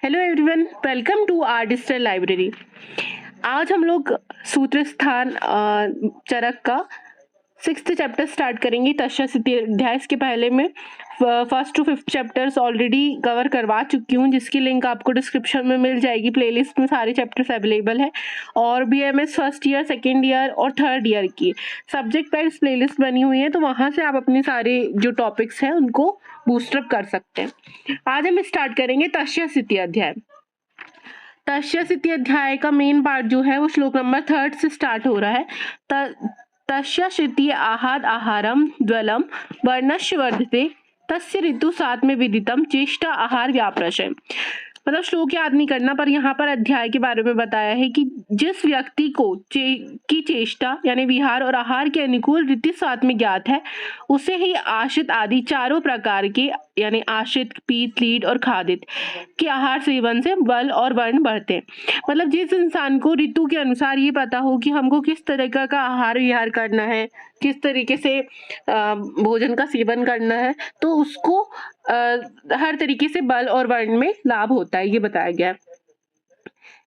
Hello everyone, welcome to our digital library. आज हम लोग सूत्र स्थान चरक का 6th चैप्टर स्टार्ट करेंगे। तस्यासिति अध्याय। इसके पहले में 1st to 5th chapters already cover करवा चुकी हूँ, जिसकी लिंक आपको डिस्क्रिप्शन में मिल जाएगी। प्लेलिस्ट में सारे चैप्टर्स अवेलेबल है और BMS first year, second year और थर्ड ईयर की सब्जेक्ट वाइज प्लेलिस्ट बनी हुई है, तो वहाँ से आप अपने सारे जो टॉपिक्स हैं उनको बूस्टअप कर सकते हैं। आज हम स्टार्ट करेंगे तस्यासिति अध्याय। तस्यासिति अध्याय का मेन पार्ट जो है वो श्लोक नंबर 3 से स्टार्ट हो रहा है। तस्यासिति आहाद आहारम ज्वलम वर्णस्य वर्धते तस्य ऋतु सात में विदितम चेष्टा आहार व्याप्रशय। मतलब श्लोक याद नहीं करना, पर यहाँ पर अध्याय के बारे में बताया है कि जिस व्यक्ति को की चेष्टा यानी विहार और आहार के अनुकूल ऋतु सात में ज्ञात है, उसे ही आश्रित आदि चारों प्रकार के यानी आश्रित, पीत, लीड और खादित के आहार सेवन से बल और वर्ण बढ़ते हैं। मतलब जिस इंसान को ऋतु के अनुसार ये पता हो कि हमको किस तरह का आहार विहार करना है, किस तरीके से भोजन का सेवन करना है, तो उसको हर तरीके से बल और वर्ण में लाभ होता है, ये बताया गया है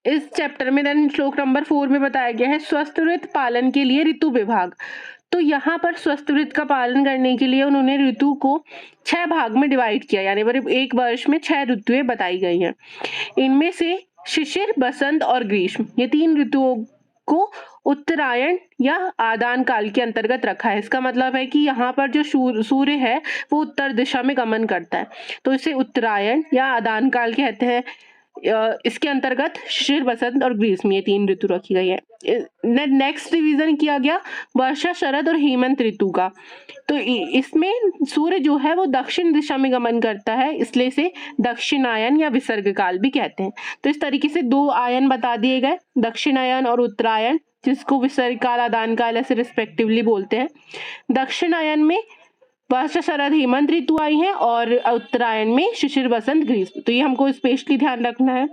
इस चैप्टर में। देन श्लोक नंबर 4 में बताया गया है स्वस्थ व्रत पालन के लिए ऋतु विभाग। तो यहाँ पर स्वस्थ व्रत का पालन करने के लिए उन्होंने ऋतु को 6 भाग में डिवाइड किया, यानी एक वर्ष में 6 ऋतुएं बताई गई हैं। इनमें से शिशिर, बसंत और ग्रीष्म, ये 3 ऋतुओं को उत्तरायण या आदान काल के अंतर्गत रखा है। इसका मतलब है कि यहाँ पर जो सूर्य है वो उत्तर दिशा में गमन करता है, तो इसे उत्तरायण या आदान काल कहते हैं। इसके अंतर्गत शिशिर, बसंत और ग्रीष्म, ये 3 ऋतु रखी गई है। नेक्स्ट रिवीजन किया गया वर्षा, शरद और हेमंत ऋतु का। तो इसमें सूर्य जो है वो दक्षिण दिशा में गमन करता है, इसलिए इसे दक्षिणायन या विसर्ग काल भी कहते हैं। तो इस तरीके से 2 आयन बता दिए गए, दक्षिणायन और उत्तरायण, जिसको विसर्ग काल, आदान काल ऐसे रिस्पेक्टिवली बोलते हैं। दक्षिणायन में वर्षा, शरद, हेमंत ऋतु आई है और उत्तरायण में शिशिर, बसंत, ग्रीष्म। तो ये हमको स्पेशली ध्यान रखना है।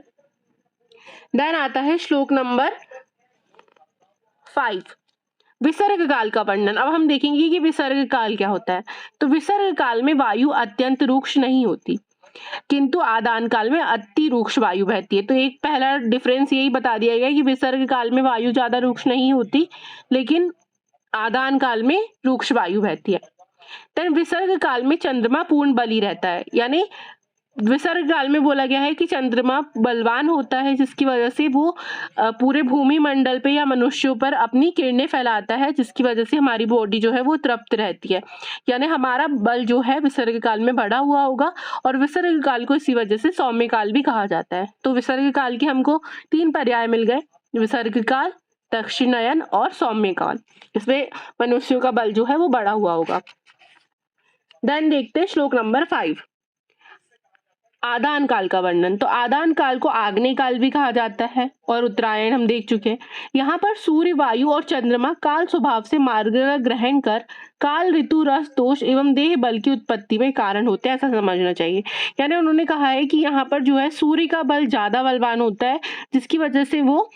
देन आता है श्लोक नंबर 5, विसर्ग काल का वर्णन। अब हम देखेंगे कि विसर्ग काल क्या होता है। तो विसर्ग काल में वायु अत्यंत रूक्ष नहीं होती, किंतु आदान काल में अति रूक्ष वायु बहती है। तो एक पहला डिफरेंस यही बता दिया गया कि विसर्ग काल में वायु ज्यादा रूक्ष नहीं होती, लेकिन आदान काल में रूक्ष वायु बहती है। तो विसर्ग काल में चंद्रमा पूर्ण बली रहता है, यानी विसर्ग काल में बोला गया है कि चंद्रमा बलवान होता है, जिसकी वजह से वो पूरे भूमि मंडल पे या मनुष्यों पर अपनी किरणें फैलाता है, जिसकी वजह से हमारी बॉडी जो है वो तृप्त रहती है, यानी हमारा बल जो है विसर्ग काल में बढ़ा हुआ होगा। और विसर्ग काल को इसी वजह से सौम्य काल भी कहा जाता है। तो विसर्ग काल के हमको 3 पर्याय मिल गए, विसर्ग काल, दक्षिणायन और सौम्य काल। इसमें मनुष्यों का बल जो है वो बढ़ा हुआ होगा। देन देखते हैं श्लोक नंबर 5, आदान काल का वर्णन। तो आदान काल को आग्नेय काल भी कहा जाता है और उत्तरायण हम देख चुके हैं। यहाँ पर सूर्य, वायु और चंद्रमा काल स्वभाव से मार्ग ग्रहण कर काल, ऋतु, रस, दोष एवं देह बल की उत्पत्ति में कारण होते हैं, ऐसा समझना चाहिए। यानी उन्होंने कहा है कि यहाँ पर जो है सूर्य का बल ज्यादा बलवान होता है, जिसकी वजह से वो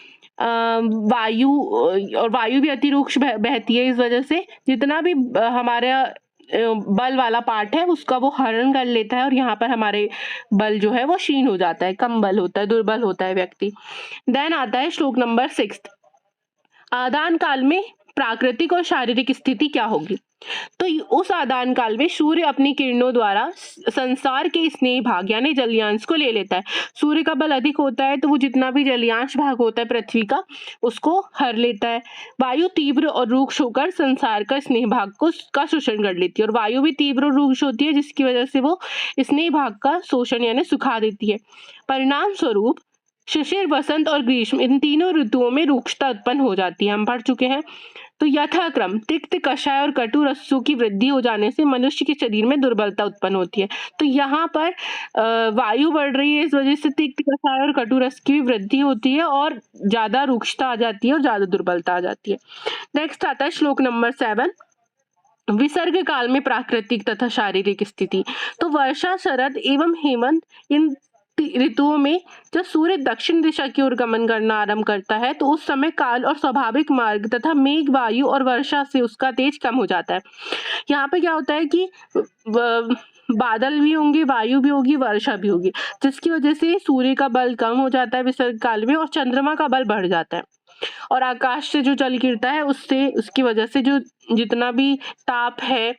वायु भी अतिरूक्ष बहती है। इस वजह से जितना भी हमारा बल वाला पार्ट है उसका वो हरण कर लेता है और यहाँ पर हमारे बल जो है वो क्षीण हो जाता है, कम बल होता है, दुर्बल होता है व्यक्ति। देन आता है श्लोक नंबर 6, आदान काल में प्राकृतिक और शारीरिक स्थिति क्या होगी। तो उस आदान काल में सूर्य अपनी किरणों द्वारा संसार के स्नेह भाग यानी जलियांश को ले लेता है। सूर्य का बल अधिक होता है तो वो जितना भी जलियांश भाग होता है पृथ्वी का, उसको हर लेता है। वायु तीव्र और रूक्ष होकर संसार का स्नेह भाग का शोषण कर लेती है, और वायु भी तीव्र और रूक्ष होती है, जिसकी वजह से वो स्नेह भाग का शोषण यानी सुखा देती है। परिणाम स्वरूप शिशिर, बसंत और ग्रीष्म, इन तीनों ऋतुओं में रूक्षता उत्पन्न हो जाती है, हम पढ़ चुके हैं। तो यथाक्रम तिक्त, कषाय और कटु रसों की वृद्धि हो जाने से मनुष्य के शरीर में दुर्बलता उत्पन्न होती है। तो यहाँ पर वायु बढ़ रही है, इस वजह से तिक्त, कषाय और कटु रस की वृद्धि होती है और ज्यादा रूक्षता आ जाती है और ज्यादा दुर्बलता आ जाती है। नेक्स्ट आता है श्लोक नंबर 7, विसर्ग काल में प्राकृतिक तथा शारीरिक स्थिति। तो वर्षा, शरद एवं हेमंत, इन ऋतुओं में जब सूर्य दक्षिण दिशा की ओर गमन करना आरंभ करता है, तो उस समय काल और स्वाभाविक मार्ग तथा मेघ, वायु और वर्षा से उसका तेज कम हो जाता है। यहाँ पे क्या होता है कि बादल भी होंगे, वायु भी होगी, वर्षा भी होगी, जिसकी वजह से सूर्य का बल कम हो जाता है विसर्ग काल में और चंद्रमा का बल बढ़ जाता है। और आकाश से जो जल गिरता है उससे, उसकी वजह से जो जितना भी ताप है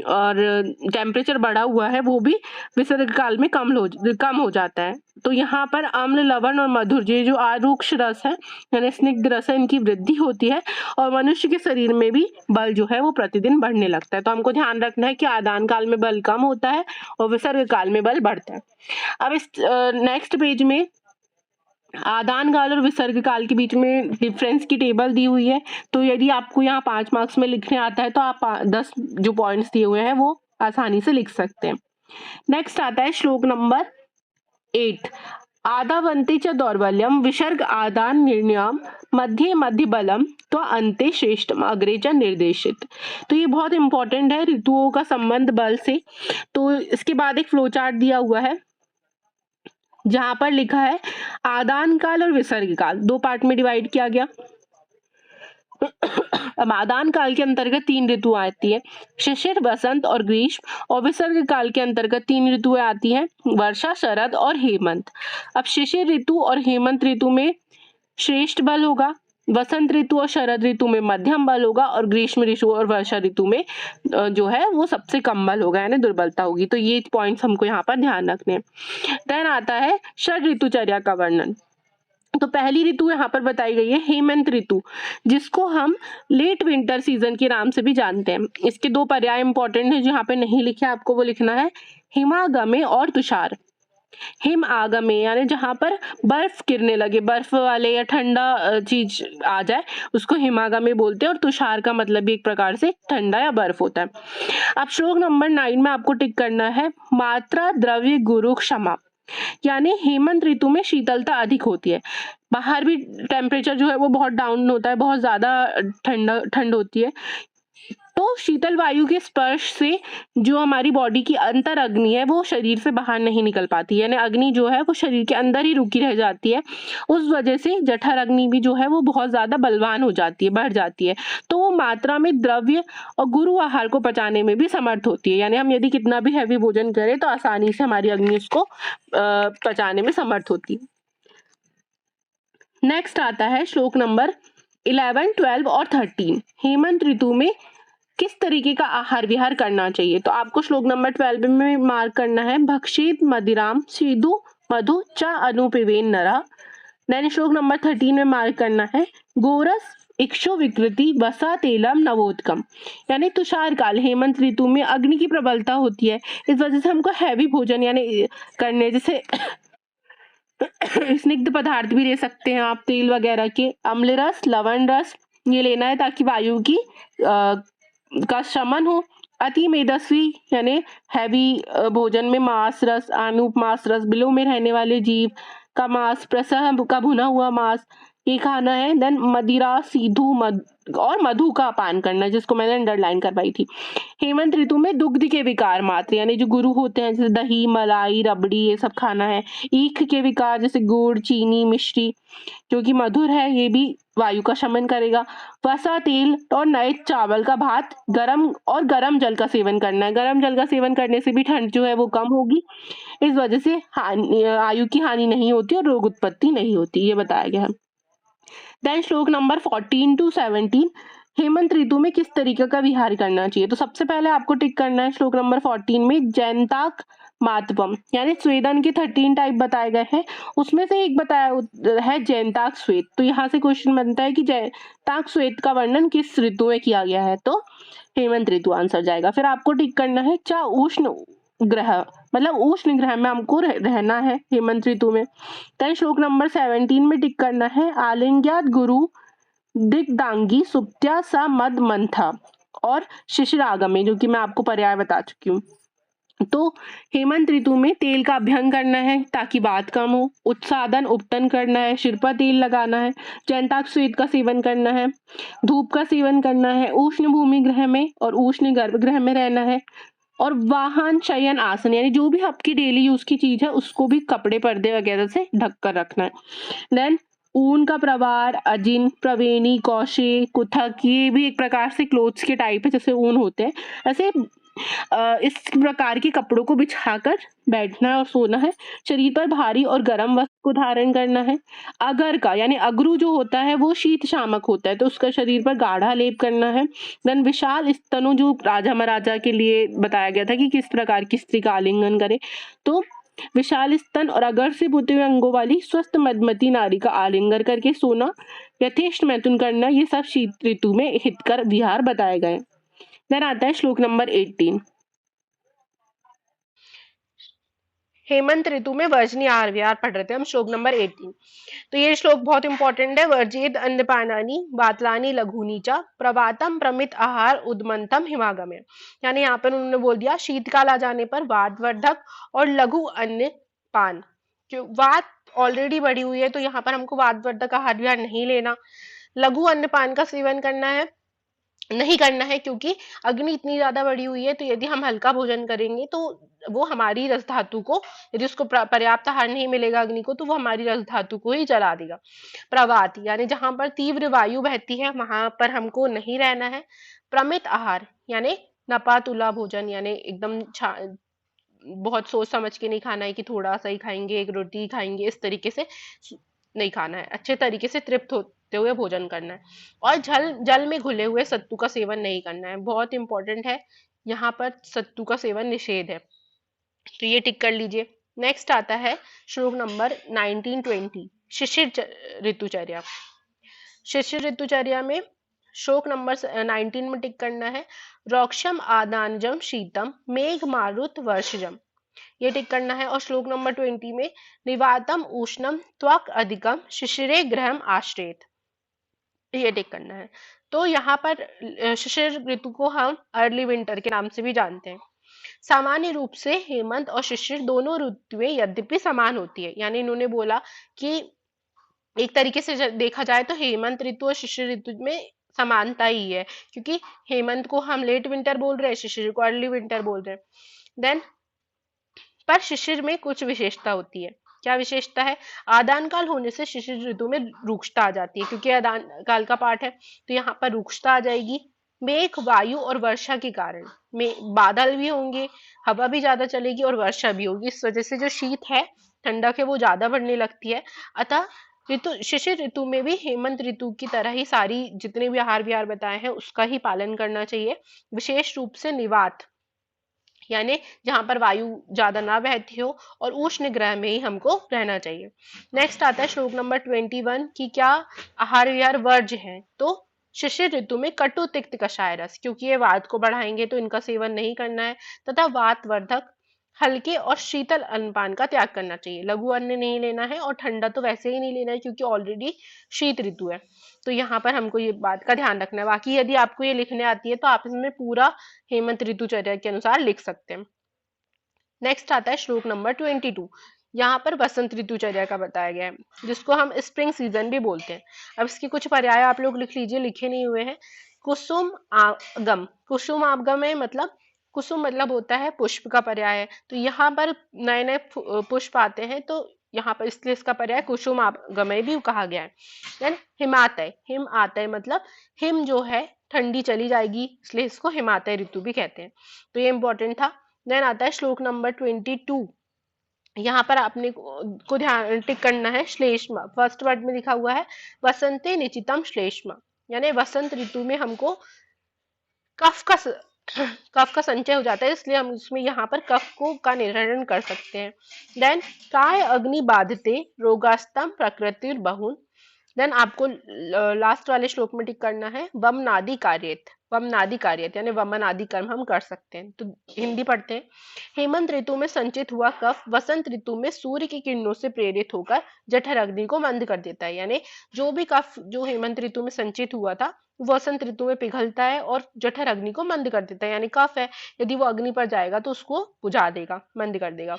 और टेम्परेचर बढ़ा हुआ है वो भी विसर्ग काल में कम हो जाता है। तो यहाँ पर अम्ल, लवण और मधुर, ये जो आरूक्ष रस है यानी स्निग्ध रस है, इनकी वृद्धि होती है और मनुष्य के शरीर में भी बल जो है वो प्रतिदिन बढ़ने लगता है। तो हमको ध्यान रखना है कि आदान काल में बल कम होता है और विसर्ग काल में बल बढ़ता है। अब इस नेक्स्ट पेज में आदान काल और विसर्ग काल के बीच में डिफरेंस की टेबल दी हुई है। तो यदि आपको यहाँ 5 मार्क्स में लिखने आता है तो आप 10 जो पॉइंट्स दिए हुए हैं वो आसानी से लिख सकते हैं। नेक्स्ट आता है श्लोक नंबर 8। आदावन्ते च दौर्बल्यम विसर्ग आदान निर्णयम मध्य मध्य बलम तो अंते श्रेष्ठम अग्रे च निर्देशित। तो ये बहुत इंपॉर्टेंट है, ऋतुओं का संबंध बल से। तो इसके बाद एक फ्लो चार्ट दिया हुआ है जहां पर लिखा है आदान काल और विसर्ग काल, 2 पार्ट में डिवाइड किया गया। अब आदान काल के अंतर्गत 3 ऋतुएं आती है, शिशिर, बसंत और ग्रीष्म। और विसर्ग काल के अंतर्गत 3 ऋतुएं आती हैं, वर्षा, शरद और हेमंत। अब शिशिर ऋतु और हेमंत ऋतु में श्रेष्ठ बल होगा, वसंत ऋतु और शरद ऋतु में मध्यम बल होगा और ग्रीष्म ऋतु और वर्षा ऋतु में जो है वो सबसे कम बल होगा यानी दुर्बलता होगी। तो ये पॉइंट्स हमको यहाँ पर ध्यान रखने हैं। देन आता है षड ऋतुचर्या का वर्णन। तो पहली ऋतु यहाँ पर बताई गई है हेमंत ऋतु, जिसको हम लेट विंटर सीजन के नाम से भी जानते हैं। इसके 2 पर्याय इंपॉर्टेंट है जो यहाँ पे नहीं लिखे, आपको वो लिखना है हिमागमे और तुषार। हिम आगमे यानी जहां पर बर्फ गिरने लगे, बर्फ वाले या ठंडा चीज आ जाए उसको हिमागमे बोलते हैं। और तुषार का मतलब भी एक प्रकार से ठंडा या बर्फ होता है। अब श्लोक नंबर 9 में आपको टिक करना है मात्रा द्रव्य गुरु क्षमा, यानी हेमंत ऋतु में शीतलता अधिक होती है, बाहर भी टेम्परेचर जो है वो बहुत डाउन होता है, बहुत ज्यादा ठंड होती है। तो शीतल वायु के स्पर्श से जो हमारी बॉडी की अंतर अग्नि है वो शरीर से बाहर नहीं निकल पाती, यानी अग्नि जो है वो शरीर के अंदर ही रुकी रह जाती है। उस वजह से जठर अग्नि भी जो है वो बहुत ज्यादा बलवान हो जाती है, बढ़ जाती है। तो वो मात्रा में द्रव्य और गुरु आहार को पचाने में भी समर्थ होती है, यानी हम यदि कितना भी हैवी भोजन करें तो आसानी से हमारी अग्नि उसको पचाने में समर्थ होती है। नेक्स्ट आता है श्लोक नंबर 11, 12 और 13। हेमंत ऋतु में किस तरीके का आहार विहार करना चाहिए। तो आपको श्लोक नंबर 12 में मार्क करना है भक्षित मदिराम सीधु मधु च अनुपिवेन नरा। देन श्लोक नंबर 13 में मार्क करना है गोरस इक्षु विकृति वसा तेलम नवोत्कम, यानी तुषार काल हेमंत ऋतु में अग्नि की प्रबलता होती है, इस वजह से हमको हैवी भोजन यानी करने, जैसे स्निग्ध पदार्थ भी ले सकते हैं आप, तेल वगैरह के, अम्ल रस, लवण रस ये लेना है ताकि वायु की का शमन हो। अति मेदस्वी यानी हैवी भोजन में मांस रस, आनुप मांस रस, बिलों में रहने वाले जीव का मांस, प्रसह का भुना हुआ मांस ये खाना है। देन मदिरा, सीधु और मधु का पान करना, जिसको मैंने अंडरलाइन करवाई थी। हेमंत ऋतु में दुग्ध के विकार मात्र यानी जो गुरु होते हैं जैसे दही, मलाई, रबड़ी ये सब खाना है। ईख के विकार जैसे गुड़, चीनी, मिश्री जो कि मधुर है ये भी वायु का शमन करेगा। वसा, तेल और नए चावल का भात, गरम जल का सेवन करना है। गरम जल का सेवन करने से भी ठंड जो है वो कम होगी, इस वजह से आयु की हानि नहीं होती और रोग उत्पत्ति नहीं होती, ये बताया गया है। देन श्लोक नंबर 14 to 17 हेमंत ऋतु में किस तरीके का विहार करना चाहिए। तो सबसे पहले आपको टिक करना है श्लोक नंबर 14 में जैनताक मातवम, यानी स्वेदन के 13 टाइप बताए गए हैं, उसमें से एक बताया है जैनताक श्वेत। तो यहाँ से क्वेश्चन बनता है कि जैनताक श्वेत का वर्णन किस ऋतु में किया गया है, तो हेमंत ऋतु आंसर जाएगा। फिर आपको टिक करना है चा उष्ण ग्रह, मतलब उष्ण ग्रह में हमको रहना है हेमंत ऋतु में। देन श्लोक नंबर 17 में टिक करना है आलिंग्यात गुरु दिग्दांगी सुप्त्या सा मद मंथा और शिशिरागमे, जो कि मैं आपको पर्याय बता चुकी हूँ। तो हेमंत ऋतु में तेल का अभ्यंग करना है ताकि बात कम हो, उत्सादन उपतन करना है, सिर पर तेल लगाना है, जैनताक श्वेत का सेवन करना है, धूप का सेवन करना है, उष्ण भूमि ग्रह में और उष्ण गर्भगृह में रहना है, और वाहन, शयन, आसन यानी जो भी आपकी डेली यूज की चीज है उसको भी कपड़े, पर्दे वगैरह से ढक कर रखना है। देन ऊन का प्रवार, अजिन, प्रवेणी, कौशे, कुथक ये भी एक प्रकार से क्लोथ्स के टाइप है, जैसे ऊन होते हैं ऐसे इस प्रकार के कपड़ों को बिछाकर बैठना और सोना है। शरीर पर भारी और गर्म वस्त्र को धारण करना है। अगर का यानी अगरू जो होता है वो शीत शामक होता है, तो उसका शरीर पर गाढ़ा लेप करना है। देन विशाल स्तनों, जो राजा महाराजा के लिए बताया गया था कि किस प्रकार की स्त्री का आलिंगन करे, तो विशाल स्तन और अगर से पुते हुए अंगों वाली स्वस्थ मधुमती नारी का आलिंगन करके सोना, यथेष्ट मैथुन करना, ये सब शीत ऋतु में हितकर विहार बताए गए। देन आता है श्लोक नंबर 18। हेमंत ऋतु में वर्जनीय आहार विहार पढ़ रहे थे हम, श्लोक नंबर 18। तो ये श्लोक बहुत इंपॉर्टेंट है। वर्जित अन्नपानानि वातलानि लघुनी च प्रवातम प्रमित आहार उद्मंतम हिमागमे। यानी यहाँ पर उन्होंने बोल दिया शीतकाल आ जाने पर वातवर्धक और लघु अन्न पान, जो वात ऑलरेडी बढ़ी हुई है तो यहाँ पर हमको वातवर्धक आहार विहार नहीं लेना, लघु अन्न पान का सेवन करना है, नहीं करना है, क्योंकि अग्नि इतनी ज्यादा बढ़ी हुई है, तो यदि हम हल्का भोजन करेंगे तो वो हमारी रस धातु को, यदि उसको पर्याप्त आहार नहीं मिलेगा अग्नि को, तो वो हमारी रस धातु को ही जला देगा। प्रवात यानी जहां पर तीव्र वायु बहती है वहां पर हमको नहीं रहना है। प्रमित आहार यानी नपा तुला भोजन, यानी एकदम बहुत सोच समझ के नहीं खाना है कि थोड़ा सा ही खाएंगे, एक रोटी खाएंगे, इस तरीके से नहीं खाना है। अच्छे तरीके से तृप्त होते हुए भोजन करना है। और जल जल में घुले हुए सत्तू का सेवन नहीं करना है, बहुत इंपॉर्टेंट है, यहाँ पर सत्तू का सेवन निषेध है, तो ये टिक कर लीजिए। नेक्स्ट आता है श्लोक नंबर 19-20, शिशिर ऋतुचर्या। शिशिर ऋतुचर्या में श्लोक नंबर 19 में टिक करना है, रोक्षम आदानजम शीतम मेघ मारुत वर्षजम, ये टिक करना है। और श्लोक नंबर 20 में निवातम उष्णम त्वक अधिकम शिशिरे ग्रहम आश्रित, ये टिक करना है। तो यहाँ पर शिशिर ऋतु को हम अर्ली विंटर के नाम से भी जानते हैं। सामान्य रूप से हेमंत और शिशिर दोनों ऋतुएं यद्यपि समान होती है, यानी इन्होंने बोला कि एक तरीके से देखा जाए तो हेमंत ऋतु और शिशिर ऋतु में समानता ही है, क्योंकि हेमंत को हम लेट विंटर बोल रहे हैं, शिशिर को अर्ली विंटर बोल रहे हैं। देन पर शिशिर में कुछ विशेषता होती है। क्या विशेषता है? आदान काल होने से शिशिर ऋतु में रुक्षता आ जाती है, क्योंकि आदान काल का पाठ है तो यहाँ पर रुक्षता आ जाएगी। मेघ वायु और वर्षा के कारण में बादल भी होंगे, हवा भी ज्यादा चलेगी और वर्षा भी होगी, इस वजह से जो शीत है, ठंडक है, वो ज्यादा बढ़ने लगती है। अतः ऋतु शिशिर ऋतु में भी हेमंत ऋतु की तरह ही सारी जितने भी आहार विहार बताए हैं उसका ही पालन करना चाहिए। विशेष रूप से निवात यानी जहां पर वायु ज्यादा ना बहती हो और उष्ण ग्रह में ही हमको रहना चाहिए। नेक्स्ट आता है श्लोक नंबर 21 की क्या आहार विहार वर्ज्य है। तो शिशिर ऋतु में कटु तिक्त कषाय रस, क्योंकि ये वात को बढ़ाएंगे तो इनका सेवन नहीं करना है, तथा वात वर्धक हल्के और शीतल अन्नपान का त्याग करना चाहिए। लघु अन्न नहीं लेना है और ठंडा तो वैसे ही नहीं लेना है, क्योंकि ऑलरेडी शीत ऋतु है, तो यहाँ पर हमको ये बात का ध्यान रखना है। बाकी यदि आपको ये लिखने आती है तो आप इसमें पूरा हेमंत ऋतुचर्या के अनुसार लिख सकते हैं। नेक्स्ट आता है श्लोक नंबर 22, यहाँ पर वसंत ऋतुचर्या का बताया गया है, जिसको हम स्प्रिंग सीजन भी बोलते हैं। अब इसके कुछ पर्याय आप लोग लिख लीजिए, लिखे नहीं हुए हैं। कुसुम आगम, कुसुम आगम है मतलब, कुसुम मतलब होता है पुष्प का पर्याय है, तो यहाँ पर नए नए पुष्प आते हैं, तो यहाँ पर इसलिए इसका पर्याय कुसुम आगमय भी कहा गया है। देन हिमातय, हिम आतय मतलब हिम जो है ठंडी चली जाएगी, इसलिए इसको हिमातय ऋतु भी कहते हैं, तो ये इंपॉर्टेंट था। देन आता है श्लोक नंबर 22, यहाँ पर आपने को ध्यान टिक करना है श्लेष्मा, फर्स्ट वर्ड में लिखा हुआ है वसंते निचितम श्लेष्मा, यानी वसंत ऋतु में हमको कफ का कफ का संचय हो जाता है, इसलिए हम उसमें यहाँ पर कफ को का निर्हरण कर सकते हैं। देन काय अग्नि बाधते रोगास्तम प्रकृतिर बहुन, देन आपको लास्ट वाले श्लोक में टिक करना है वम नादि कार्यत, वम नादि कार्यत यानी वमन आदि कर्म हम कर सकते हैं। तो हिंदी पढ़ते हैं। हेमंत ऋतु में संचित हुआ कफ वसंत ऋतु में सूर्य की किरणों से प्रेरित होकर जठर अग्नि को मंद कर देता है, यानी जो भी कफ जो हेमंत ऋतु में संचित हुआ था वसंत ऋतु में पिघलता है और जठर अग्नि को मंद कर देता है, यानी कफ है यदि वो अग्नि पर जाएगा तो उसको बुझा देगा, मंद कर देगा,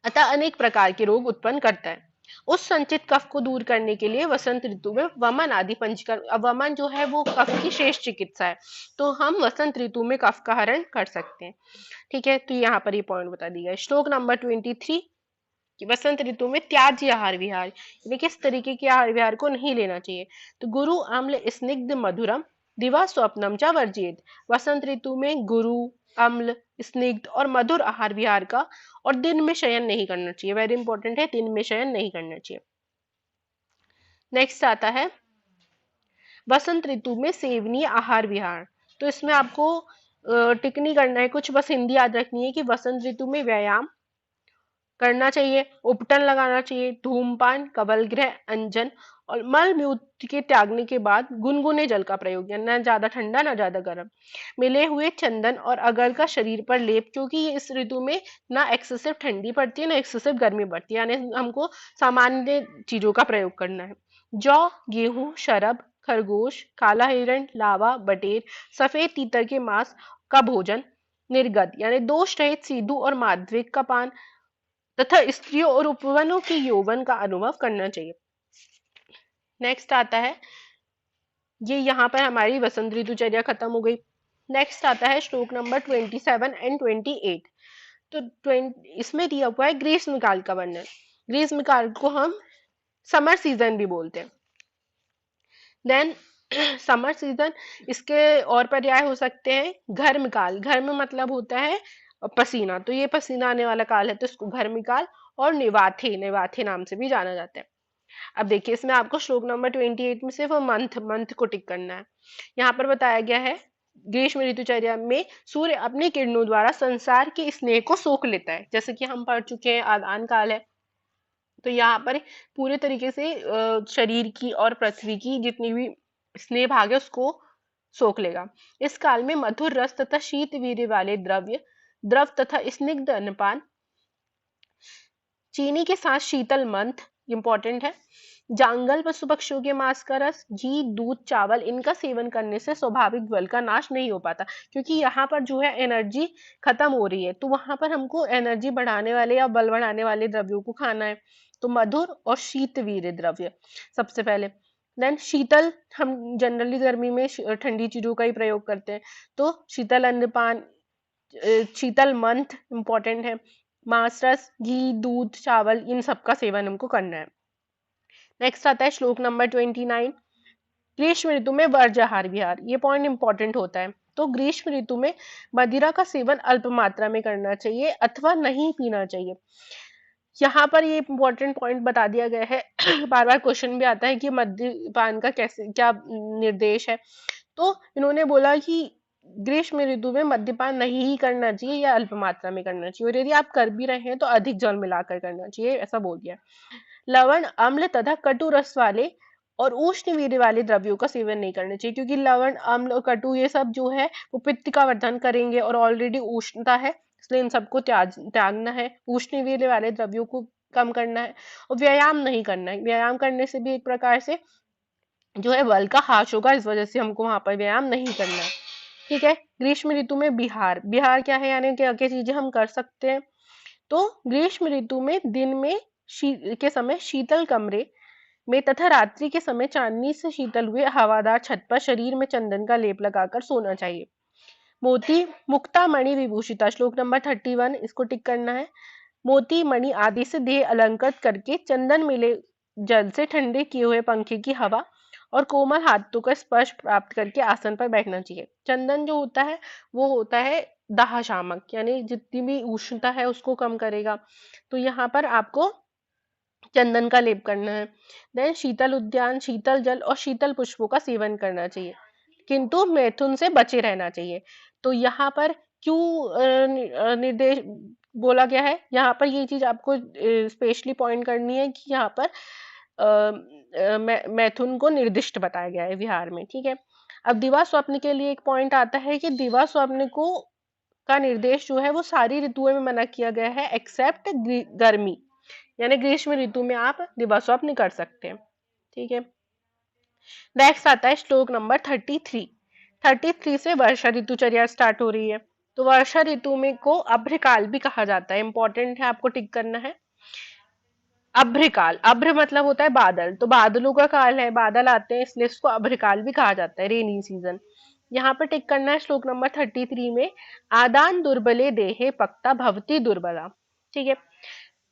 अतः अनेक प्रकार के रोग उत्पन्न करता है। उस संचित कफ को दूर करने के लिए वसंत ऋतु में वमन आदि पंचकर्म, अब वमन जो है वो कफ की श्रेष्ठ चिकित्सा है, तो हम वसंत ऋतु में कफ का हरण कर सकते हैं। ठीक है, तो यहाँ पर ये पॉइंट बता दिया है। श्लोक नंबर 23 कि वसंत ऋतु में त्याज्य आहार विहार, यानी किस तरीके के आहार विहार को नहीं लेना चाहिए। तो गुरु अम्ल स्निग्ध मधुरम दिवा स्वप्नम च वर्जित, वसंत ऋतु में गुरु अम्ल, स्निग्ध और मधुर आहार विहार का, और दिन में शयन नहीं करना चाहिए। वेरी इंपॉर्टेंट है, दिन में शयन नहीं करना चाहिए। नेक्स्ट आता है वसंत ऋतु में सेवनीय आहार विहार। तो इसमें आपको टिक नहीं करना है कुछ, बस हिंदी याद रखनी है कि वसंत ऋतु में व्यायाम करना चाहिए, उपटन लगाना चाहिए, धूमपान, कबल गृह, अंजन और मल मूत्र के त्यागने के बाद गुनगुने जल का प्रयोग, यानी ना ज्यादा ठंडा ना ज्यादा गर्म, मिले हुए चंदन और अगर का शरीर पर लेप, क्योंकि ये इस ऋतु में ना एक्सेसिव ठंडी पड़ती है ना एक्सेसिव गर्मी पड़ती है, यानी हमको सामान्य चीजों का प्रयोग करना है। जौ, गेहूं, शरब, खरगोश, काला हिरण, लावा, बटेर, सफेद तीतर के मांस का भोजन, निर्गत यानी दोष रहित सीधु और माध्यमिक का पान तथा स्त्रियों और उपवनों के यौवन का अनुभव करना चाहिए। नेक्स्ट आता है, ये यहाँ पर हमारी वसंत ऋतुचर्या खत्म हो गई। नेक्स्ट आता है श्लोक नंबर 27 एंड 28। तो इसमें दिया हुआ है ग्रीष्म काल का वर्णन। ग्रीष्म काल को हम समर सीजन भी बोलते हैं। देन समर सीजन, इसके और पर्याय हो सकते हैं घर्म काल। घर्म मतलब होता है पसीना, तो ये पसीना आने वाला काल है तो इसको घर्म काल, और निवाथे, निवाथे नाम से भी जाना जाता है। अब देखिए इसमें आपको श्लोक नंबर 28 में सिर्फ मंथ मंथ को टिक करना है। यहाँ पर बताया गया है ग्रीष्म ऋतुचर्या में सूर्य अपने किरणों द्वारा संसार के स्नेह को सोख लेता है, जैसे कि हम पढ़ चुके हैं आदान काल है। तो यहाँ पर पूरे तरीके से शरीर की और पृथ्वी की जितनी भी स्नेह भाग है उसको सोख लेगा। इस काल में मधुर रस तथा शीत वीर्य वाले द्रव तथा स्निग्ध अन्नपान, चीनी के साथ शीतल मंथ इंपॉर्टेंट है, जांगल पशु पक्षियों के मांस का रस, घी, दूध, चावल, इनका सेवन करने से स्वाभाविक बल का नाश नहीं हो पाता, क्योंकि यहाँ पर जो है एनर्जी खत्म हो रही है, तो वहां पर हमको एनर्जी बढ़ाने वाले या बल बढ़ाने वाले द्रव्यों को खाना है। तो मधुर और शीतवीर्य द्रव्य सबसे पहले। देन शीतल, हम जनरली गर्मी में ठंडी चीजों का ही प्रयोग करते हैं, तो शीतल अन्नपान, शीतल मंथ इंपॉर्टेंट है, मांस रस, घी, दूध, चावल, इन सब का सेवन हमको करना है। नेक्स्ट आता है श्लोक नंबर 29। ग्रीष्म ऋतु में वर्ज्य आहार विहार, ये पॉइंट इंपॉर्टेंट होता है। तो ग्रीष्म ऋतु में मदिरा का सेवन अल्प मात्रा में करना चाहिए अथवा नहीं पीना चाहिए। यहाँ पर ये इंपॉर्टेंट पॉइंट बता दिया गया है बार बार क्वेश्चन भी आता है कि मद्यपान का कैसे क्या निर्देश है। तो इन्होंने बोला कि ग्रीष्म ऋतु में मद्यपान नहीं ही करना चाहिए या अल्प मात्रा में करना चाहिए, और यदि आप कर भी रहे हैं तो अधिक जल मिलाकर करना चाहिए, ऐसा बोल दिया। लवण, अम्ल तथा कटु रस वाले और उष्ण वीर्य वाले द्रव्यों का सेवन नहीं करना चाहिए, क्योंकि लवण, अम्ल और कटु ये सब जो है वो पित्त का वर्धन करेंगे और ऑलरेडी उष्णता है, इसलिए इन सबको त्यागना है। उष्ण वीर्य वाले द्रव्यों को कम करना है और व्यायाम नहीं करना है। व्यायाम करने से भी एक प्रकार से जो है बल का ह्रास होगा, इस वजह से हमको वहां पर व्यायाम नहीं करना है। ठीक है। ग्रीष्म ऋतु में बिहार, बिहार क्या है, यानी क्या क्या चीजें हम कर सकते हैं। तो ग्रीष्म ऋतु में दिन में के समय शीतल कमरे में तथा रात्रि के समय चांदनी से शीतल हुए हवादार छत पर शरीर में चंदन का लेप लगाकर सोना चाहिए। मोती, मुक्ता, मणि, विभूषिता, श्लोक नंबर 31, इसको टिक करना है। मोती, मणि आदि से देह अलंकृत करके चंदन मिले जल से ठंडे किए हुए पंखे की हवा और कोमल हाथों का स्पर्श प्राप्त करके आसन पर बैठना चाहिए। चंदन जो होता है वो होता है दाह शामक, यानी जितनी भी उष्णता है उसको कम करेगा। तो यहाँ पर आपको चंदन का लेप करना है। देन शीतल उद्यान, शीतल जल और शीतल पुष्पों का सेवन करना चाहिए, किंतु मैथुन से बचे रहना चाहिए। तो यहाँ पर क्यों निर्देश बोला गया है, यहाँ पर ये चीज आपको स्पेशली पॉइंट करनी है कि यहाँ पर मैथुन को निर्दिष्ट बताया गया है विहार में। ठीक है। अब दिवा स्वप्न के लिए एक पॉइंट आता है कि दिवा स्वप्न को का निर्देश जो है वो सारी ऋतुओं में मना किया गया है एक्सेप्ट गर्मी, यानी ग्रीष्म ऋतु में आप दिवा स्वप्न कर सकते हैं। ठीक है। नेक्स्ट आता है श्लोक नंबर 33। 33 से वर्षा ऋतुचर्या स्टार्ट हो रही है। तो वर्षा ऋतु में को अभ्रकाल भी कहा जाता है, इंपॉर्टेंट है, आपको टिक करना है। अभ्रकाल, अभ्र मतलब होता है बादल, तो बादलों का काल है, बादल आते हैं इसलिए इसको अभ्रकाल भी कहा जाता है, रेनी सीजन। यहाँ पर टिक करना है श्लोक नंबर 33 में, आदान दुर्बले देहे पक्ता भवती दुर्बला। ठीक है।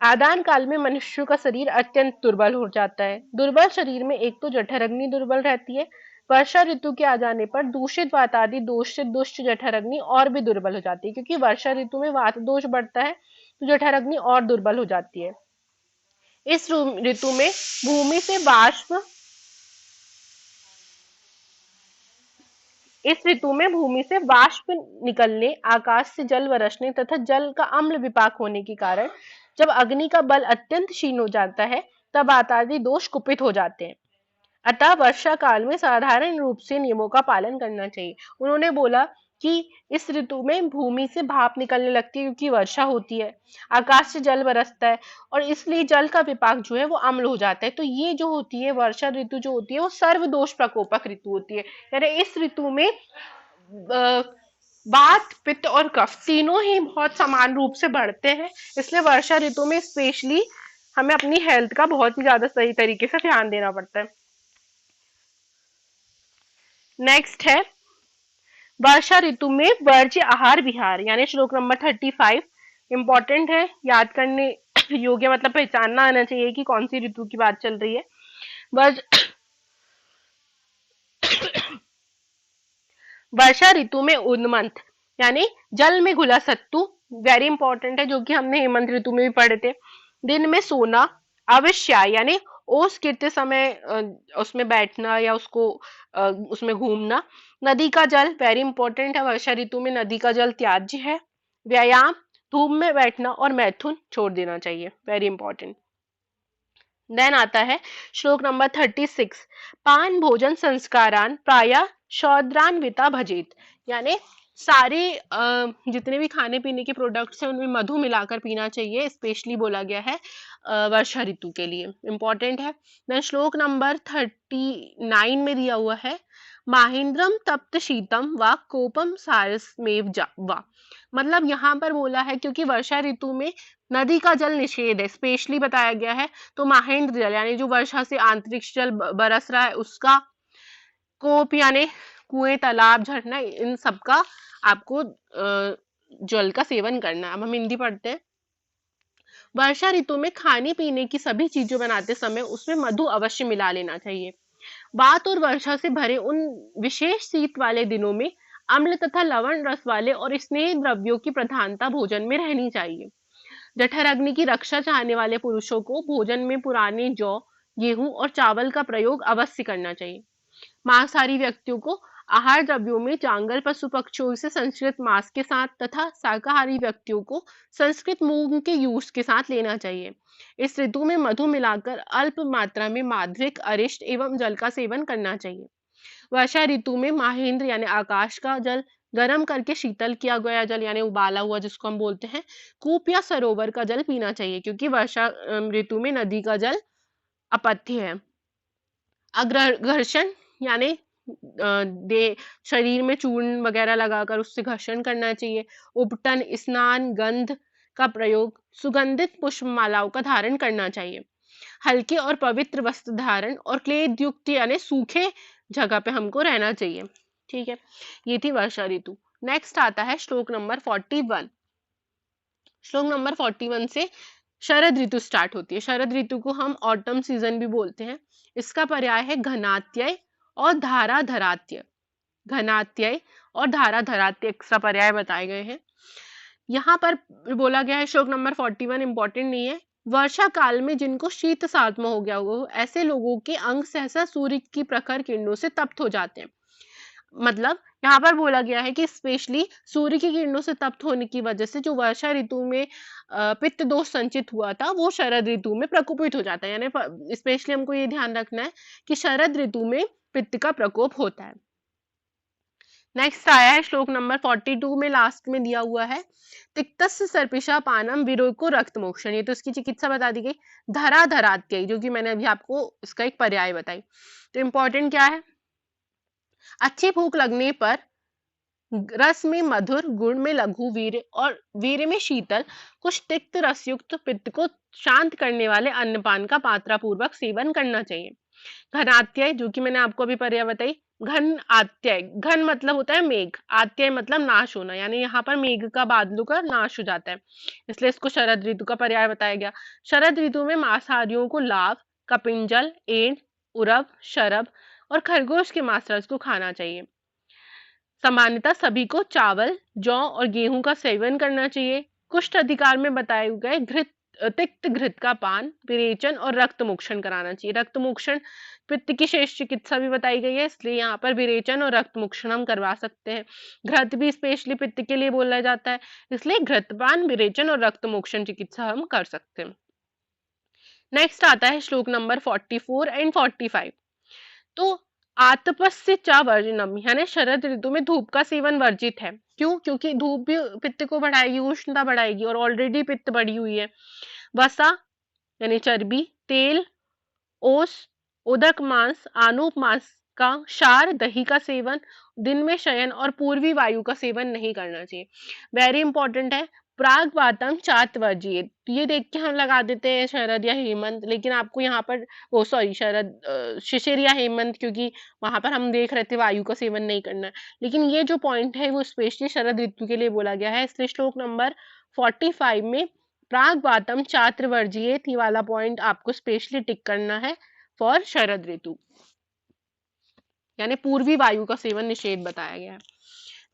आदान काल में मनुष्य का शरीर अत्यंत दुर्बल हो जाता है। दुर्बल शरीर में एक तो जठर अग्नि दुर्बल रहती है, वर्षा ऋतु के आ जाने पर दूषित वातादि दोष से दुष्ट जठराग्नि और भी दुर्बल हो जाती है, क्योंकि वर्षा ऋतु में वात दोष बढ़ता है तो जठराग्नि और दुर्बल हो जाती है। इस ऋतु में भूमि से वाष्प इस ऋतु में भूमि से वाष्प निकलने, आकाश से जल बरसने तथा जल का अम्ल विपाक होने के कारण जब अग्नि का बल अत्यंत क्षीण हो जाता है, तब आतादि दोष कुपित हो जाते हैं। अतः वर्षा काल में साधारण रूप से नियमों का पालन करना चाहिए। उन्होंने बोला कि इस ऋतु में भूमि से भाप निकलने लगती है क्योंकि वर्षा होती है, आकाश से जल बरसता है और इसलिए जल का विपाक जो है वो अम्ल हो जाता है। तो ये जो होती है वर्षा ऋतु जो होती है वो सर्वदोष प्रकोपक ऋतु होती है। यानी इस ऋतु में वात, पित्त और कफ तीनों ही बहुत समान रूप से बढ़ते हैं। इसलिए वर्षा ऋतु में स्पेशली हमें अपनी हेल्थ का बहुत ही ज्यादा सही तरीके से ध्यान देना पड़ता है। नेक्स्ट है वर्षा ऋतु में वर्ज्य आहार विहार, यानी श्लोक नंबर 35 इंपॉर्टेंट है, याद करने योग्य, मतलब पहचानना आना चाहिए कि कौन सी ऋतु की बात चल रही है। वर्ष वर्षा ऋतु में उन्मंथ यानी जल में घुला सत्तू वेरी इंपॉर्टेंट है, जो कि हमने हेमंत ऋतु में भी पढ़े थे। दिन में सोना, अवश्य यानी ओस गिरते समय उसमें बैठना या उसको उसमें घूमना। नदी का जल वेरी इंपॉर्टेंट है, वर्षा ऋतु में नदी का जल त्याज्य है। व्यायाम, धूप में बैठना और मैथुन छोड़ देना चाहिए, वेरी इंपॉर्टेंट। देन आता है श्लोक नंबर 36 पान भोजन संस्कारान प्राय शौद्रान्विता भजेत, यानी सारे जितने भी खाने पीने के प्रोडक्ट्स हैं उनमें मधु मिलाकर पीना चाहिए, स्पेशली बोला गया है वर्षा ऋतु के लिए, इंपॉर्टेंट है। देन श्लोक नंबर 39 में दिया हुआ है माहिंद्रम तप्त शीतम व कोपम सारसमेव वा, मतलब यहाँ पर बोला है क्योंकि वर्षा ऋतु में नदी का जल निषेध है, स्पेशली बताया गया है, तो महेंद्र जल यानी जो वर्षा से अंतरिक्ष जल बरस रहा है उसका, कोप यानी कुएं तालाब झरना, इन सब का आपको जल का सेवन करना है। अब हम हिंदी पढ़ते हैं। वर्षा ऋतु में खाने पीने की सभी चीजें बनाते समय उसमें मधु अवश्य मिला लेना चाहिए। वात और वर्षा से भरे उन विशेष शीत वाले दिनों में अम्ल तथा लवण रस वाले और स्नेह द्रव्यों की प्रधानता भोजन में रहनी चाहिए। जठराग्नि की रक्षा चाहने वाले पुरुषों को भोजन में पुराने जौ, गेहूं और चावल का प्रयोग अवश्य करना चाहिए। मांसाहारी व्यक्तियों को आहार द्रव्यों में जांगल पशु पक्षियों से संस्कृत मांस के साथ तथा शाकाहारी व्यक्तियों को संस्कृत मूंग के यूज के साथ लेना चाहिए। इस ऋतु में मधु मिलाकर अल्प मात्रा में माध्यिक, अरिष्ट एवं जल का सेवन करना चाहिए। वर्षा ऋतु में महेंद्र यानी आकाश का जल, गर्म करके शीतल किया गया जल यानी उबाला हुआ जिसको हम बोलते हैं, कूप या सरोवर का जल पीना चाहिए, क्योंकि वर्षा ऋतु में नदी का जल अपथ्य है। अग्रघर्षण यानी दे शरीर में चूर्ण वगैरह लगाकर उससे घर्षण करना चाहिए। उपटन, स्नान, गंध का प्रयोग, सुगंधित पुष्पमालाओं का धारण करना चाहिए। हल्के और पवित्र वस्त्र धारण और क्लेद युक्त यानी सूखे जगह पे हमको रहना चाहिए। ठीक है, ये थी वर्षा ऋतु। नेक्स्ट आता है श्लोक नंबर 41। श्लोक नंबर 41 से शरद ऋतु स्टार्ट होती है। शरद ऋतु को हम ऑटम सीजन भी बोलते हैं। इसका पर्याय है घनात्यय और धाराधरात्यय। घनात्यय और धाराधरात्यय एक्स्ट्रा पर्याय बताए गए हैं। यहाँ पर बोला गया है श्लोक नंबर 41 इंपॉर्टेंट नहीं है, वर्षा काल में जिनको शीत सात्म हो गया हो ऐसे लोगों के अंग सहसा सूर्य की प्रखर किरणों से तप्त हो जाते हैं। मतलब यहाँ पर बोला गया है कि स्पेशली सूर्य की किरणों से तप्त होने की वजह से जो वर्षा ऋतु में पित्त दोष संचित हुआ था वो शरद ऋतु में प्रकोपित हो जाता है। यानी स्पेशली हमको ये ध्यान रखना है कि शरद ऋतु में पित्त का प्रकोप होता है। नेक्स्ट आया है श्लोक नंबर 42 में लास्ट में दिया हुआ है तिक्तस्य सर्पिषा पानम विरोको रक्त मोक्षण, ये तो इसकी चिकित्सा बता दी गई। धरा धरात्यय जो कि मैंने अभी आपको इसका एक पर्याय बताई। तो इंपॉर्टेंट क्या है, अच्छी भूख लगने पर रस में मधुर, गुण में लघु, वीर्य और वीर्य में शीतल, कुछ तिक्त रसयुक्त पित्त को शांत करने वाले अन्नपान का मात्रा पूर्वक सेवन करना चाहिए। घनात्यय जो कि मैंने आपको अभी पर्याय बताई। घन आत्यय, घन मतलब होता है मेघ, आत्यय मतलब नाश होना, यानी यहाँ पर मेघ का बादलों का नाश हो जाता है, इसलिए इसको शरद ऋतु का पर्याय बताया गया। शरद ऋतु में मांसाहारियों को लाव, कपिंजल, एंड, उरब, शरब और खरगोश के मांस रस को खाना चाहिए। सामान्यतः सभी को चावल, जौ और गेहूं का सेवन करना चाहिए। कुष्ठ अधिकार में बताए गए तिक्त घृत का पान, विरेचन और रक्त मोक्षण कराना चाहिए। रक्त मोक्षण पित्त की शेष चिकित्सा भी बताई गई है, इसलिए यहाँ पर विरेचन और रक्त मोक्षण हम करवा सकते हैं। घृत भी स्पेशली पित्त के लिए बोला जाता है, इसलिए घृतपान, विरेचन और रक्त मोक्षण चिकित्सा हम कर सकते हैं। नेक्स्ट आता है श्लोक नंबर 44 एंड 45। तो आतपस्य च वर्जनम, यानी शरद ऋतु में धूप का सेवन वर्जित है। क्यों? क्योंकि धूप भी पित्त को बढ़ाएगी, उष्णता बढ़ाएगी, और ऑलरेडी पित्त बढ़ी हुई है। वसा यानी चर्बी, तेल, ओस, उदक मांस, आनूप मांस का, क्षार, दही का सेवन, दिन में शयन और पूर्वी वायु का सेवन नहीं करना चाहिए। वेरी इंपॉर्टेंट है। प्राग वातम चात वर्जित, ये देख के हम लगा देते हैं शरद या हेमंत, लेकिन आपको यहाँ पर वो सॉरी शरद शिशिर या हेमंत, क्योंकि वहां पर हम देख रहे थे वायु का सेवन नहीं करना है। लेकिन ये जो पॉइंट है वो स्पेशली शरद ऋतु के लिए बोला गया है, इसलिए श्लोक नंबर 45 में प्राग वातम चात्र वर्जित, ये वाला पॉइंट आपको स्पेशली टिक करना है फॉर शरद ऋतु, यानी पूर्वी वायु का सेवन निषेध बताया गया है।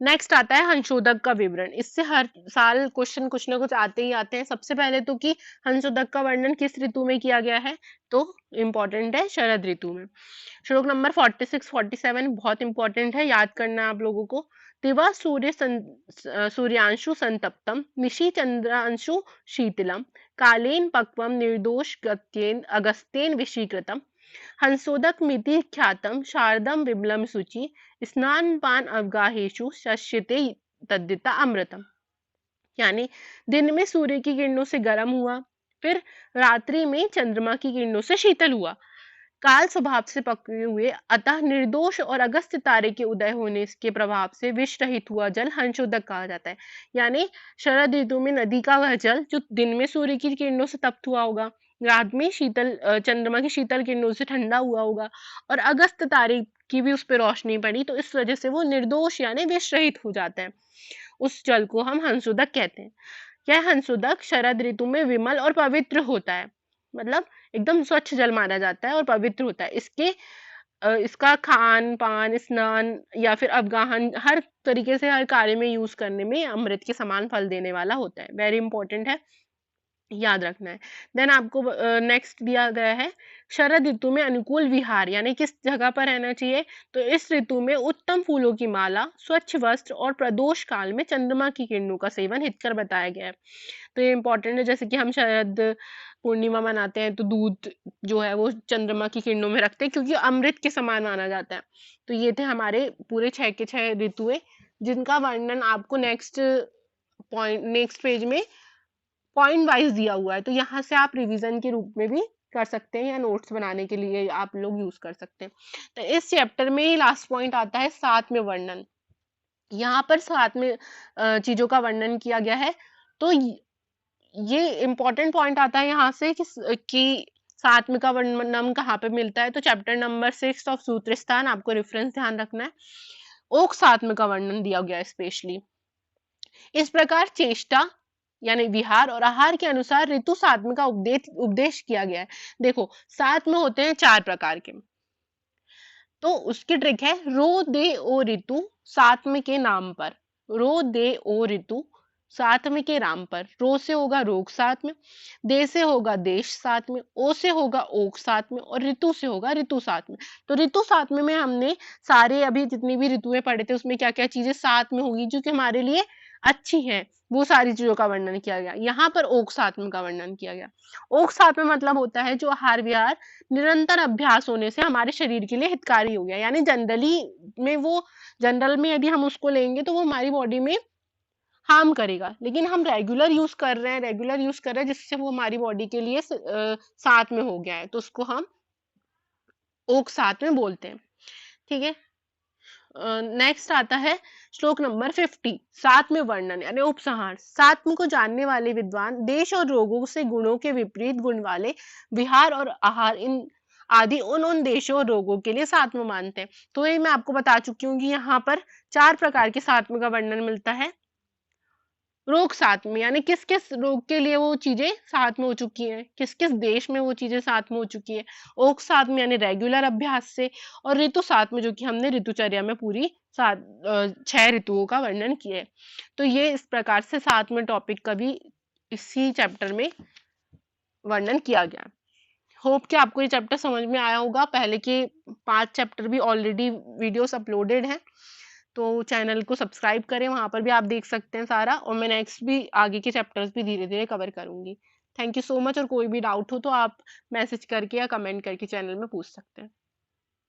नेक्स्ट आता है हंसोदक का विवरण। इससे हर साल क्वेश्चन कुछ ना कुछ आते ही आते हैं। सबसे पहले तो कि हंसोदक का वर्णन किस ऋतु में किया गया है, तो इम्पोर्टेंट है शरद ऋतु में। श्लोक नंबर 46 47 बहुत इंपॉर्टेंट है, याद करना है आप लोगों को। दिवा सूर्यांशु संतप्तम, निशि चंद्रांशु शीतलम, कालेन पक्वम निर्दोष गत्येन अगस्तेन विशीकृतम, हंसोदक मिति ख्यातम शारदम विमलम शुचि, स्नान पान अवगाहेशु शश्यते तद्दिता अमृतम। यानी दिन में सूर्य की किरणों से गर्म हुआ, फिर रात्रि में चंद्रमा की किरणों से शीतल हुआ, काल स्वभाव से पके हुए, अतः निर्दोष और अगस्त तारे के उदय होने के प्रभाव से विष रहित हुआ जल हंसोदक कहा जाता है। यानी शरद ऋतु में नदी का वह जल जो दिन में सूर्य की किरणों से तप्त हुआ होगा, रात में चंद्रमा की शीतल किरणों से ठंडा हुआ होगा, और अगस्त तारे की भी उस पर रोशनी पड़ी, तो इस वजह से वो निर्दोष यानी विष रहित हो जाता है। उस जल को हम हंसोदक कहते हैं। यह हंसोदक शरद ऋतु में विमल और पवित्र होता है, मतलब एकदम स्वच्छ जल माना जाता है और पवित्र होता है। इसका खान पान, स्नान या फिर अवगाहन, हर तरीके से हर कार्य में यूज करने में अमृत के समान फल देने वाला होता है। वेरी इंपॉर्टेंट है, याद रखना है। देन आपको नेक्स्ट दिया गया है शरद ऋतु में अनुकूल विहार, यानी किस जगह पर रहना चाहिए, तो इस ऋतु में उत्तम फूलों की माला, स्वच्छ वस्त्र और प्रदोष काल में चंद्रमा की किरणों का सेवन हितकर बताया गया है। तो ये इंपॉर्टेंट है। जैसे कि हम शरद पूर्णिमा मनाते हैं तो दूध जो है वो चंद्रमा की किरणों में रखते हैं, क्योंकि अमृत के समान माना जाता है। तो ये थे हमारे पूरे 6 के 6 ऋतुएं, जिनका वर्णन आपको नेक्स्ट पेज में पॉइंट वाइज दिया हुआ है। तो यहाँ से आप रिवीजन के रूप में भी कर सकते हैं, या नोट्स बनाने के लिए आप लोग यूज कर सकते हैं। तो इस चैप्टर में लास्ट पॉइंट आता है साथ में वर्णन। यहाँ पर साथ में चीजों का वर्णन किया गया है। तो ये इंपॉर्टेंट पॉइंट आता है यहाँ से कि साथ में का वर्णन कहाँ पे मिलता है, तो चैप्टर नंबर 6 ऑफ सूत्र स्थान, आपको रेफरेंस ध्यान रखना है। ओक साथ में का वर्णन दिया गया है स्पेशली। इस प्रकार चेष्टा यानी विहार और आहार के अनुसार ऋतु सात्म का उपदेश किया गया है। देखो साथ में होते हैं 4 प्रकार के, तो उसकी ट्रिक है रो दे ओ ऋतु सात्म के नाम पर। रो दे ओ ऋतु सात्म के नाम पर। रो से होगा रोग साथ में, दे से होगा देश साथ में, ओ से होगा ओक साथ में, और ऋतु से होगा ऋतु साथ में। तो ऋतु साथ में हमने सारे अभी जितनी भी ऋतुएं पढ़े थे उसमें क्या क्या चीजें साथ में होगी जो कि हमारे लिए अच्छी हैं, वो सारी चीजों का वर्णन किया गया। यहाँ पर ओक सात्म का वर्णन किया गया। ओक सात्म मतलब होता है जो आहार विहार निरंतर अभ्यास होने से हमारे शरीर के लिए हितकारी हो गया, यानी जनरल में यदि हम उसको लेंगे तो वो हमारी बॉडी में हार्म करेगा, लेकिन हम रेगुलर यूज कर रहे हैं जिससे वो हमारी बॉडी के लिए साथ में हो गया है, तो उसको हम ओक साथ में बोलते हैं। ठीक है। नेक्स्ट आता है श्लोक नंबर 50 साथ में वर्णन यानी उपसंहार। सात्म को जानने वाले विद्वान देश और रोगों से गुणों के विपरीत गुण वाले विहार और आहार इन आदि उन देशों और रोगों के लिए सात्म मानते हैं। तो ये मैं आपको बता चुकी हूँ कि यहाँ पर 4 प्रकार के सात्म का वर्णन मिलता है। रोग साथ में, यानी किस किस रोग के लिए वो चीजें साथ में हो चुकी हैं, किस किस देश में वो चीजें साथ में हो चुकी है। ओक साथ में यानी रेगुलर अभ्यास से, और ऋतु साथ में जो कि हमने ऋतुचर्या में पूरी 6 ऋतुओं का वर्णन किया है। तो ये इस प्रकार से साथ में टॉपिक का भी इसी चैप्टर में वर्णन किया गया। होप कि आपको ये चैप्टर समझ में आया होगा। पहले के 5 चैप्टर भी ऑलरेडी वीडियोस अपलोडेड हैं, तो चैनल को सब्सक्राइब करें, वहां पर भी आप देख सकते हैं सारा, और मैं नेक्स्ट भी आगे के चैप्टर्स भी धीरे धीरे कवर करूंगी। Thank you so much. और कोई भी डाउट हो तो आप मैसेज करके या कमेंट करके चैनल में पूछ सकते हैं।